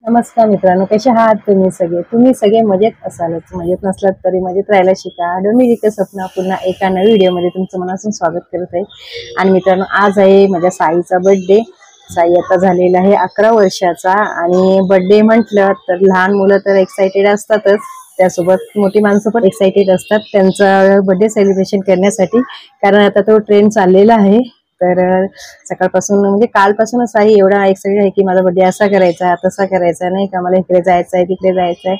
नमस्कार मित्रांनो, कसे आहात तुम्ही सगळे मजेत असालच. मजेत नसलात तरी मजेत राहायला शिका. डोमिनिका स्वप्ना पुन्हा एका नवीन व्हिडिओमध्ये तुमचं मनापासून स्वागत करत आहे. आणि मित्रांनो, आज आहे माझ्या साईचा बर्थडे. साई आता झालेला आहे 11 वर्षाचा. आणि बर्थडे म्हटलं तर लहान मुलं तर एक्साइटेड असतातच, त्यासोबत मोठी माणसं पण एक्साइटेड असतात त्यांचा बर्थडे सेलिब्रेशन करण्यासाठी. कारण आता तो ट्रेंड चाललेला आहे. तर सकाळपासून म्हणजे कालपासूनच साई एवढा एक्साइटेड आहे की माझा बर्थडे असा करायचा तसा करायचा, नाही का, मला इकडे जायचं आहे तिकडे जायचं आहे.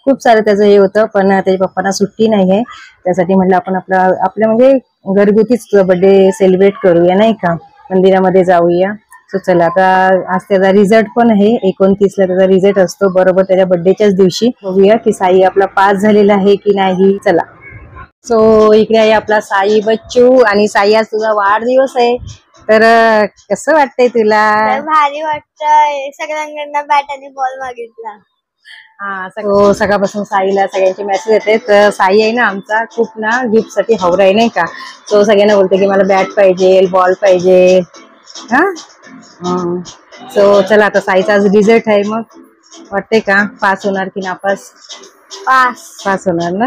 खूप सारं त्याचं हे होतं, पण त्याच्या पप्पांना सुट्टी नाही आहे. त्यासाठी म्हटलं आपण आपल्या म्हणजे घरगुतीच बर्थडे सेलिब्रेट करूया, नाही का, मंदिरामध्ये जाऊया. सो चला, आता आज त्याचा रिझल्ट पण आहे. 29ला त्याचा रिझल्ट असतो, बरोबर त्याच्या बर्थडेच्याच दिवशी. बघूया की साई आपला पास झालेला आहे की नाही. चला. सो इकडे आहे आपला साई बच्चू. आणि साई, आज तुझा वाढदिवस आहे, तर कसं वाटतंय तुला? भारी वाटतंय. सगळ्यांना बॅट आणि बॉल मागितला. हा, सकाळपासून साईला सगळ्यांचे मेसेज येते. तर साई आहे ना आमचा, खूप ना गिफ्ट साठी हवरा आहे, नाही का. तो सगळ्यांना बोलते की मला बॅट पाहिजे, बॉल पाहिजे. हा, सो चला, आता साईचा आज रिझल्ट आहे. मग वाटते का पास होणार की नापास? पास होणार ना.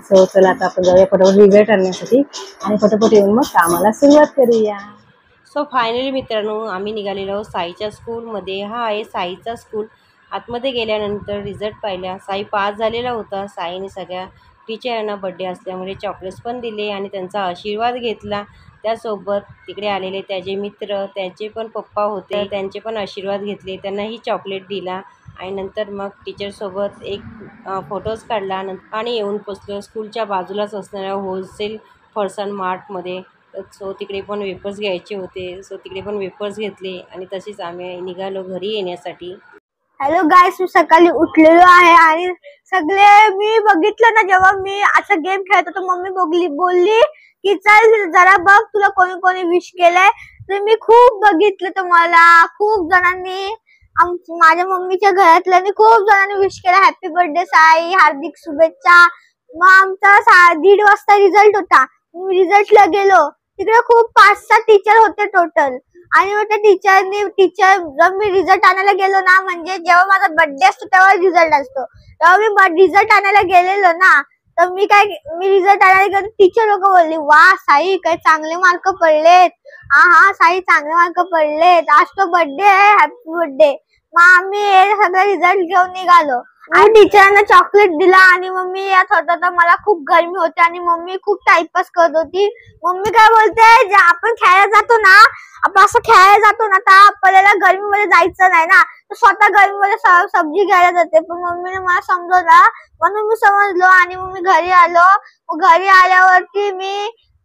सो चला, आता आपण जाऊया फटाफट रिझल्ट आणण्यासाठी आणि फटाफट येऊन मग कामाला सुरुवात करूया. सो फायनली मित्रांनो, आम्ही निघालेलो आहोत साईच्या स्कूलमध्ये. हा आहे साईचा स्कूल. आतमध्ये गेल्यानंतर रिझल्ट पाहिला, साई पास झालेला होता. साईने सगळ्या टीचरांना बड्डे असल्यामुळे चॉकलेट्स पण दिले आणि त्यांचा आशीर्वाद घेतला. त्यासोबत तिकडे आलेले त्याचे मित्र, त्यांचे पण पप्पा होते, त्यांचे पण आशीर्वाद घेतले, त्यांनाही चॉकलेट दिला. आणि नंतर मग टीचरसोबत एक फोटोज काढला आणि येऊन पोचलो स्कूलच्या बाजूलाच असणाऱ्या होलसेल फरसान मार्टमध्ये. सो तिकडे पण वेपर्स घ्यायचे होते. सो तिकडे पण वेपर्स घेतले आणि तसेच आम्ही निघालो घरी येण्यासाठी. हॅलो गाईस, मी सकाळी उठलेलो आहे आणि सगळे मी बघितलं ना, जेव्हा मी असा गेम खेळत होतो, मम्मी बोलली की चल जरा बघ तुला कोणी कोणी विश केलंय. तर मी खूप बघितलं, तर मला खूप जणांनी, माझ्या मम्मीच्या घरातल्यांनी खूप जणांनी विश केलं, हॅपी बर्थडे साई, हार्दिक शुभेच्छा. मग आमचा 1:30 वाजता रिझल्ट होता. मी रिझल्टला गेलो, तिकडे खूप 5-6 टीचर होते टोटल. आणि मग त्या जर मी रिझल्ट आणायला गेलो ना, म्हणजे जेव्हा माझा बर्थडे असतो तेव्हा रिझल्ट असतो, तेव्हा मी रिझल्ट आणायला गेलेलो ना, तर मी रिझल्ट आणायला गेलो, टीचर लोक बोलली वा साई काय चांगले मार्क पडलेत. हा साई चांगले मार्क पडलेत, आज तो बर्थडे आहे, हॅपी बर्थडे. मग आम्ही सगळं रिझल्ट घेऊन निघालो आणि टीचरांना चॉकलेट दिला. आणि मम्मी येत होता तर मला खूप गरमी होती आणि मम्मी खूप टाइमपास करत होती. मम्मी काय बोलते, जे आपण खेळायला जातो ना, आपण असं खेळायला जातो ना, तर आपल्याला गरमीमध्ये जायचं नाही ना, तर स्वतः गरमीमध्ये सब्जी घ्यायला जाते. पण मम्मीने मला समजवलं, म्हणून मी समजलो आणि मग मी घरी आलो. घरी आल्यावरती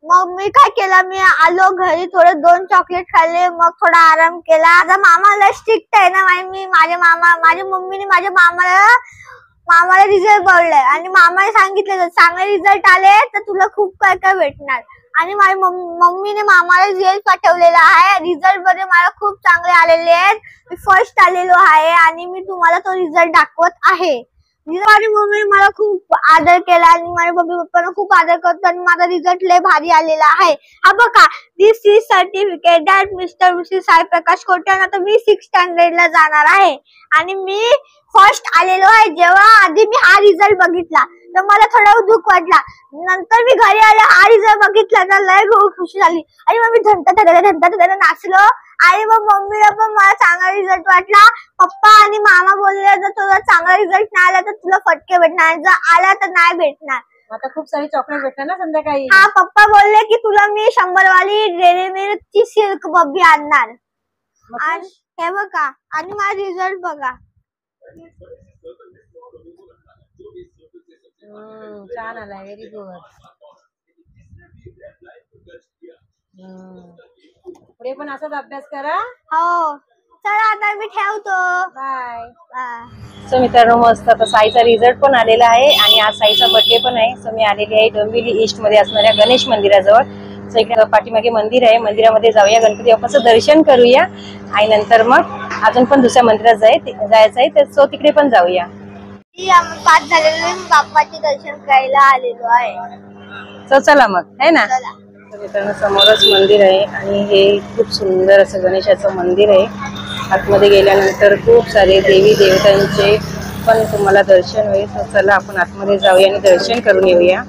मग मी काय केलं, मी आलो घरी, थोडे 2 चॉकलेट खाल्ले, मग थोडा आराम केला. आता मामा लय स्ट्रिक्ट आहे ना, माझ्या मम्मीने माझ्या मामाला रिझल्ट बघलाय आणि मामाने सांगितलं चांगले रिझल्ट आले तर तुला खूप काय काय भेटणार. आणि माझ्या मम्मीने मामाला रिझल्ट पाठवलेला आहे. रिझल्ट मध्ये मला खूप चांगले आलेले आहेत, मी फर्स्ट आलेलो आहे आणि मी तुम्हाला तो रिझल्ट दाखवत आहे. माझी मम्मीने मला खूप आदर केला आणि माझ्या मम्मी पप्पांना खूप आदर करतो आणि माझा रिझल्ट लय भारी आलेला आहे. हा बघा, this is certificate that mister missus Sai Prakash Kote. आता मी 6th स्टँडर्डला जाणार आहे आणि मी फर्स्ट आलेलो आहे. जेव्हा आधी मी हा रिझल्ट बघितला तर मला थोडा दुःख वाटला, नंतर मी घरी आले हा रिझल्ट बघितला तर लय खुशी झाली आणि मग मी धंता नाचलो. आणि मग मम्मीला पण मला चांगला रिझल्ट वाटला. पप्पा आणि मामा बोलले जर तुला चांगला रिझल्ट नाही आला तर तुला फटके भेटणार, जर आला तर नाही भेटणार. आता खूप सारी चॉकलेट भेटणार ना संध्याकाळी. हा, पप्पा बोलले की तुला मी 100 वाली डेअरी मिल्कची सिल्क बब्बी आणणार. आणि हे बघा, आणि माझा रिझल्ट बघा. छान आलाय, व्हेरी गुड. पुढे पण असाच अभ्यास करा. हो, चला आता मी ठेवतो, बाय. बाय. सो मित्रांनो, मस्त आता साईचा रिझल्ट पण आलेला आहे आणि आज साईचा बर्थडे पण आहे. सो मी आलेली आहे डोंबिवली ईस्ट मध्ये असणाऱ्या गणेश मंदिराजवळ. सो इकडे पाठीमागे मंदिर आहे, मंदिरामध्ये जाऊया, गणपती बाप्पाचं दर्शन करूया आणि नंतर मग अजून पण दुसऱ्या मंदिरात जायचं आहे, तर सो तिकडे पण जाऊया. पास झालेलो, बाप्पाचे दर्शन करायला आलेलो आहे. सो चला मग, है ना. मित्रांनो समोरच मंदिर आहे आणि हे खूप सुंदर असं गणेशाचं मंदिर आहे. आतमध्ये गेल्यानंतर खूप सारे देवी देवतांचे पण तुम्हाला दर्शन होईल. तर चला आपण आतमध्ये जाऊया आणि दर्शन करून येऊया.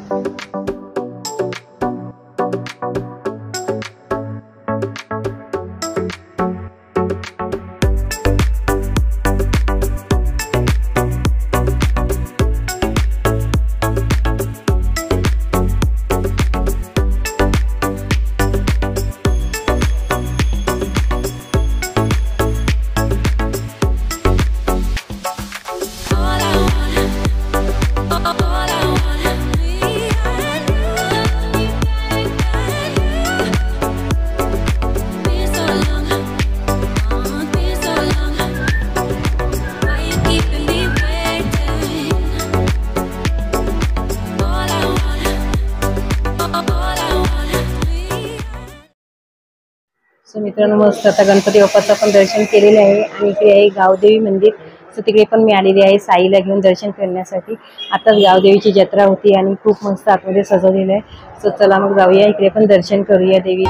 सो मित्रांनो मस्त आता गणपती बाप्पाचं पण दर्शन केलेलं आहे आणि इकडे आहे गावदेवी मंदिर. सो तिकडे पण मी आलेली आहे साईला घेऊन दर्शन करण्यासाठी. आताच गावदेवीची जत्रा होती आणि खूप मस्त आतमध्ये सजवलेलं आहे. सो चला मग जाऊया इकडे पण दर्शन करूया देवी.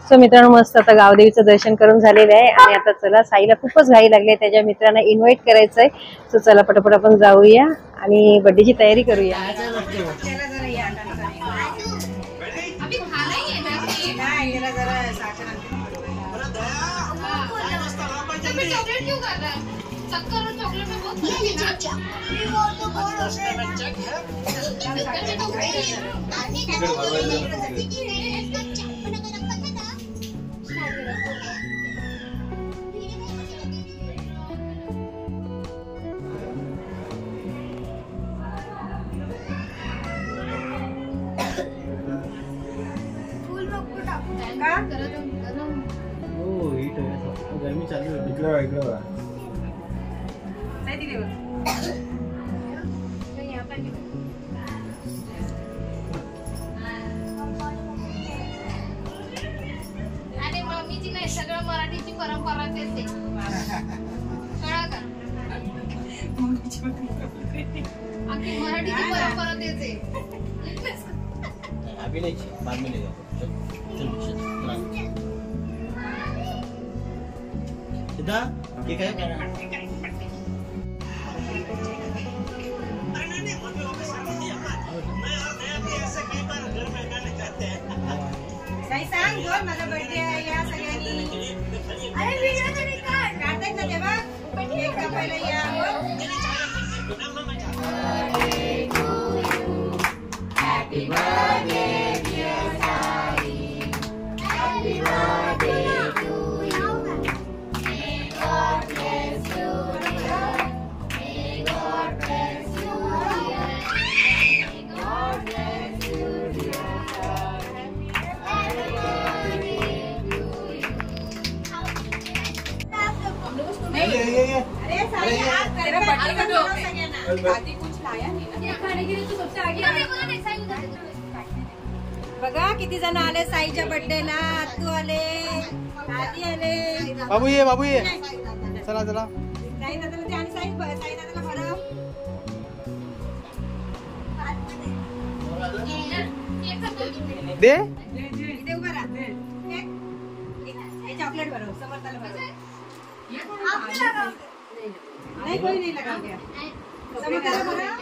सो मित्रांनो मस्त आता गावदेवीचं दर्शन करून झालेलं आहे आणि आता चला साईला खूपच घाई लागली आहे, त्याच्या मित्रांना इन्व्हाइट करायचंय. सो चला पटापट आपण जाऊया आणि बर्थडेची तयारी करूया. गर्मी चालू आहे. इकडे आणि मम्मीची नाही सगळं मराठीची परंपरा येते कळा का आखी मराठीची परंपरा येते. अभी नहीं बाद में ले जाओ. सीधा ये क्या कर रहा है? काही सांग बोल माझा बर्थडे आहे या सगळ्यांनी. अरे व्हिडिओ तरी काढ काढताय ना तेव्हा केक कापायला या. Happy birthday dear Sai. Happy birthday to you. May God bless you dear. May God bless you dear. May God bless you dear. अरे साई आज तेरा बर्थडे का जोक है. दादी कुछ लाया नहीं ना. खाने के लिए तो सबसे आगे बघा किती जण आले साईच्या बर्थडेला. तू आले, दादी आले, बाबू ये चला चला. साई दादाला ते आणि साई दादाला भरव. दे इथे उभा राहा. हे चॉकलेट भरव. समर्थाला भरव. नहीं कोई नहीं लगा गया. समर्थाला भरव.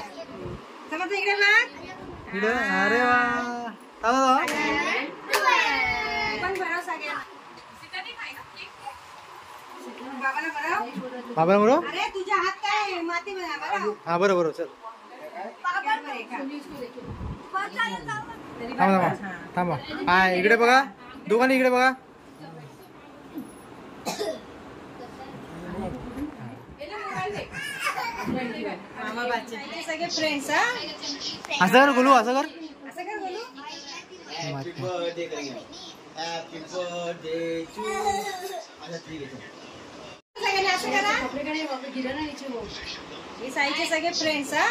समर्थ इकडे बघ. अरे वा. पण भरव सगळ्यांना. बाबाला भरव. बाबा बरोबर. अरे तुझ्या हात काय माती भरव. हा बरोबर चल. थांबा. हा इकडे बघा. दोघांनी इकडे बघा. मामा बाचे सगळे फ्रेंड्स. हा असं कर बोलू. असं कर असं कर बोलू. हॅपी बर्थडे करेंगे. Happy birthday to. अच्छा ठीक आहे. सगळ्यांनी असं करा. हे साईचे सगळे फ्रेंड्स हा.